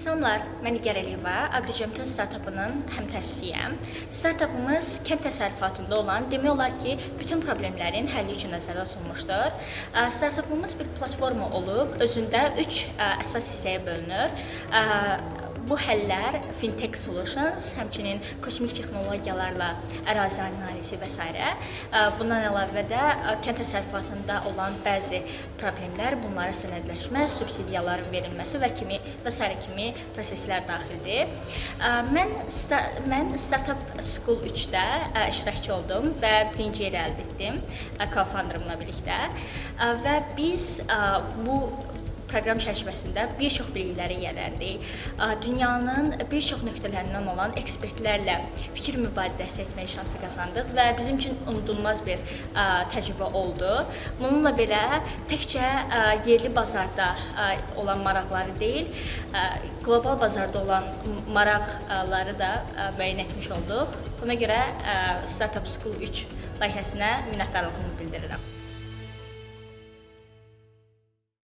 Salamlar, mən Nigar Əliyeva, Aqricemtin startapının həmtəşçisiyəm. Startapımız kənd təsərrüfatında olan, demək olar ki, bütün problemlərin həlli üçün nəzərdə tutulmuşdur. Startapımız bir platforma olub, özündə 3 əsas hissəyə bölünür. Bu həllər fintech solutions, həmçinin kosmik texnologiyalarla ərazi analizi və s. Bundan əlavə də kənd təsərrüfatında olan bəzi problemlər, bunlara sənədləşmə, subsidiyaların verilməsi və s. kimi proseslər daxildir. Mən Startup School 3-də iştirakçı oldum və birinci yeri əldə etdim co-founderımla birlikdə və biz bu proqram çərçivəsində bir çox bilikləri yiyələndik. Dünyanın bir çox nöqtələrindən olan ekspertlərlə fikir mübadiləsi etmək şansı qazandıq və bizim üçün unudulmaz bir təcrübə oldu. Bununla belə təkcə yerli bazarda olan maraqları deyil, qlobal bazarda olan maraqları da müəyyən etmiş olduq. Buna görə Startup School 3 layihəsinə minnətdarlığımı bildirirəm.